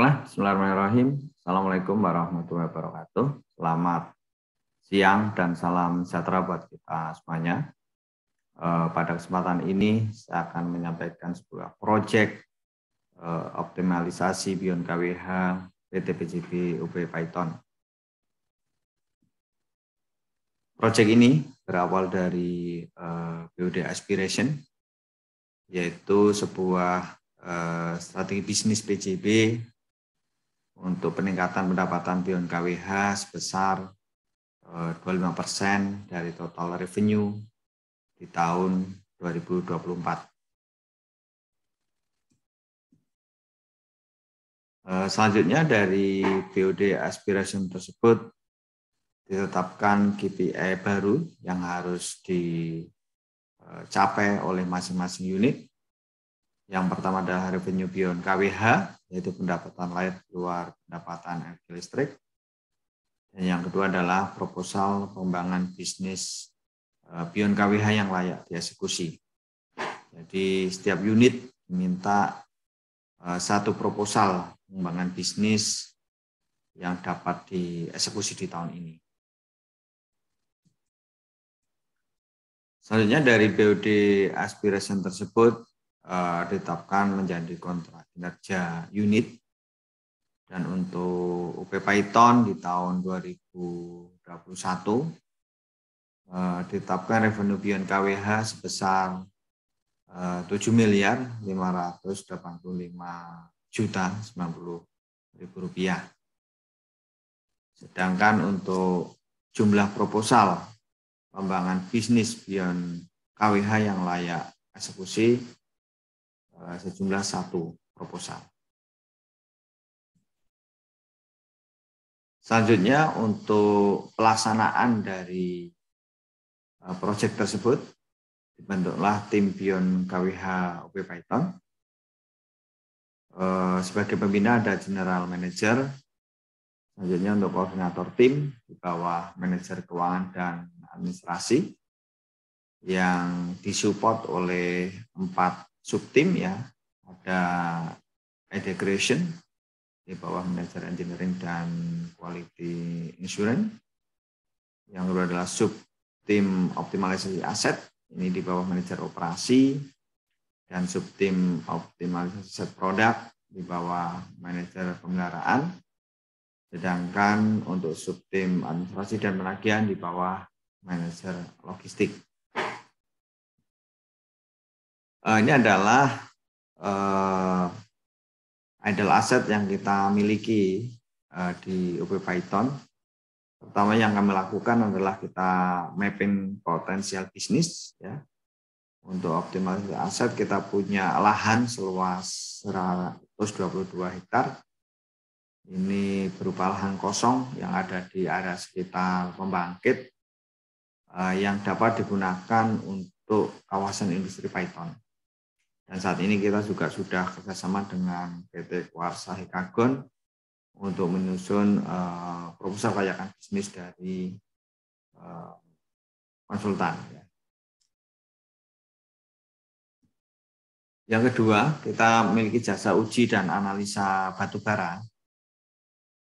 Baiklah, bismillahirrahmanirrahim. Assalamualaikum warahmatullahi wabarakatuh. Selamat siang dan salam sejahtera buat kita semuanya. Pada kesempatan ini saya akan menyampaikan sebuah proyek optimalisasi Beyond KWH PT PJB UP Python. Proyek ini berawal dari BOD Aspiration, yaitu sebuah strategi bisnis PJB untuk peningkatan pendapatan Beyond KWH sebesar 25% dari total revenue di tahun 2024. Selanjutnya dari BOD Aspiration tersebut ditetapkan KPI baru yang harus dicapai oleh masing-masing unit. Yang pertama adalah revenue Beyond KWH, yaitu pendapatan lain luar pendapatan energi listrik. Dan yang kedua adalah proposal pengembangan bisnis Beyond KWH yang layak dieksekusi. Jadi setiap unit diminta satu proposal pengembangan bisnis yang dapat dieksekusi di tahun ini. Selanjutnya dari BOD Aspiration tersebut ditetapkan menjadi kontrak kinerja unit, dan untuk UP Python di tahun 2021 ditetapkan revenue Beyond KWH sebesar 7.585.090.000 rupiah. Sedangkan untuk jumlah proposal pengembangan bisnis Beyond KWH yang layak eksekusi sejumlah 1 proposal. Selanjutnya untuk pelaksanaan dari proyek tersebut dibentuklah tim Beyond KWH UP Python. Sebagai pembina ada General Manager. Selanjutnya untuk koordinator tim di bawah manajer keuangan dan administrasi yang disupport oleh 4 subtim ya. Ada integration di bawah manajer engineering dan quality insurance. Yang kedua adalah subtim optimalisasi aset, ini di bawah manajer operasi, dan subtim optimalisasi aset produk di bawah manajer pemeliharaan. Sedangkan untuk subtim administrasi dan penagihan di bawah manajer logistik. Ini adalah idle asset yang kita miliki di UP Python. Pertama yang kami lakukan adalah kita mapping potensial bisnis ya. Untuk optimalisasi aset kita punya lahan seluas 122 hektar. Ini berupa lahan kosong yang ada di area sekitar pembangkit yang dapat digunakan untuk kawasan industri Python. Dan saat ini kita juga sudah kerjasama dengan PT Kuarsa Hekagon untuk menyusun proposal kelayakan bisnis dari konsultan. Yang kedua, kita memiliki jasa uji dan analisa batubara.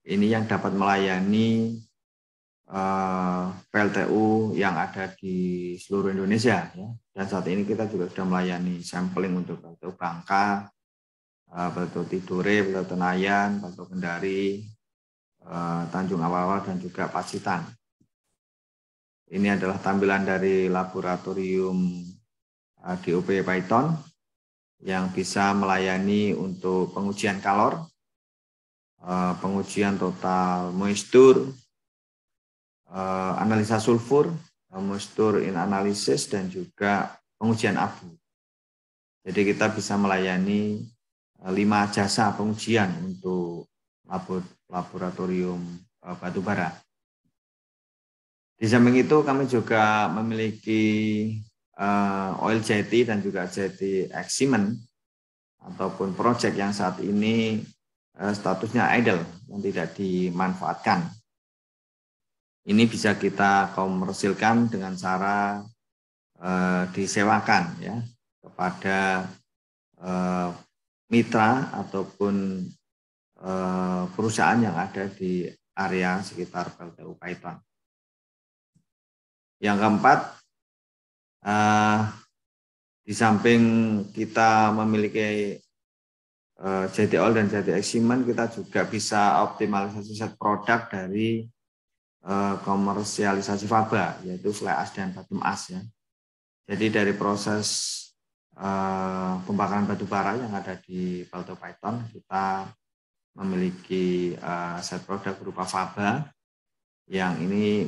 Ini yang dapat melayani PLTU yang ada di seluruh Indonesia ya. Dan saat ini kita juga sudah melayani sampling untuk PLTU Bangka, PLTU Tidore, PLTU Tenayan, PLTU Kendari, Tanjung Awal dan juga Pacitan. Ini adalah tampilan dari laboratorium di UP Python yang bisa melayani untuk pengujian kalor, pengujian total moisture, analisa sulfur, moisture in analysis, dan juga pengujian abu. Jadi kita bisa melayani 5 jasa pengujian untuk laboratorium batubara. Di samping itu kami juga memiliki oil jetty dan juga jetty excimen ataupun proyek yang saat ini statusnya idle yang tidak dimanfaatkan. Ini bisa kita komersilkan dengan cara disewakan ya kepada mitra ataupun perusahaan yang ada di area sekitar PLTU Python. Yang keempat, di samping kita memiliki JTOL dan JTX Siemens, kita juga bisa optimalisasi set produk dari komersialisasi faba, yaitu fly ash dan bottom ash ya. Jadi dari proses pembakaran batu bara yang ada di PLTU Python, kita memiliki set produk berupa faba yang ini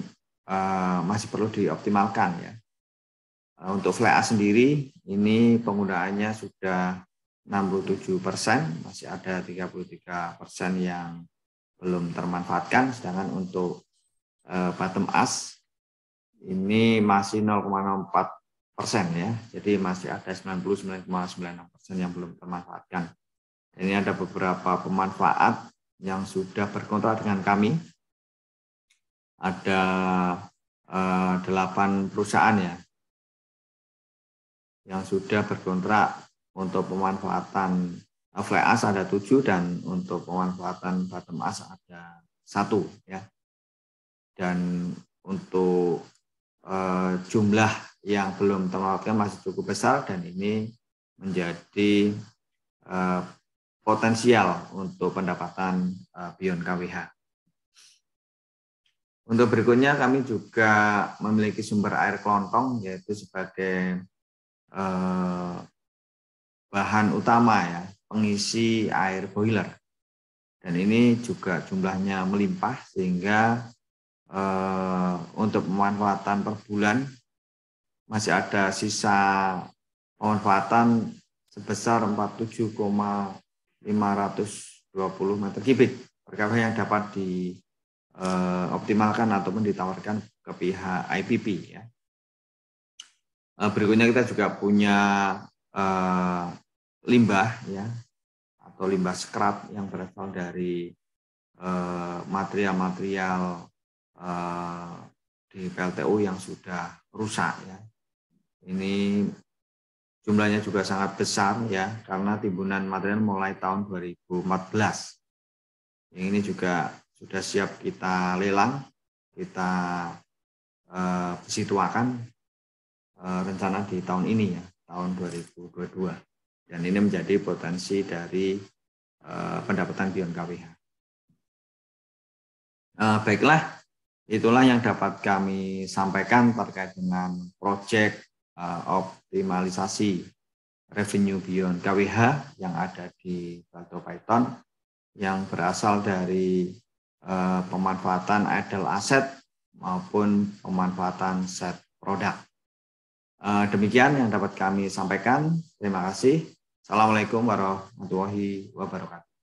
masih perlu dioptimalkan ya. Untuk fly ash sendiri, ini penggunaannya sudah 67%, masih ada 33% yang belum termanfaatkan, sedangkan untuk bottom ash ini masih 0,04% ya, jadi masih ada 99,96% yang belum termanfaatkan. Ini ada beberapa pemanfaat yang sudah berkontrak dengan kami, ada 8 perusahaan ya, yang sudah berkontrak untuk pemanfaatan fly ash ada 7 dan untuk pemanfaatan bottom ash ada 1 ya. Dan untuk jumlah yang belum termanfaatkan masih cukup besar dan ini menjadi potensial untuk pendapatan Beyond KWH. Untuk berikutnya kami juga memiliki sumber air kelontong yaitu sebagai bahan utama ya, pengisi air boiler. Dan ini juga jumlahnya melimpah sehingga untuk pemanfaatan per bulan masih ada sisa pemanfaatan sebesar 47,520 meter kubik per KWH yang dapat dioptimalkan ataupun ditawarkan ke pihak IPP ya. Berikutnya kita juga punya limbah ya, atau limbah scrap yang berasal dari material-material di PLTU yang sudah rusak ya. Ini jumlahnya juga sangat besar ya, karena timbunan material mulai tahun 2014. Yang ini juga sudah siap kita lelang, kita situakan rencana di tahun ini ya, tahun 2022. Dan ini menjadi potensi dari pendapatan Beyond KWH. Baiklah, itulah yang dapat kami sampaikan terkait dengan proyek optimalisasi revenue Beyond KWH yang ada di PLTU Python yang berasal dari pemanfaatan idle asset maupun pemanfaatan set produk. Demikian yang dapat kami sampaikan. Terima kasih. Assalamualaikum warahmatullahi wabarakatuh.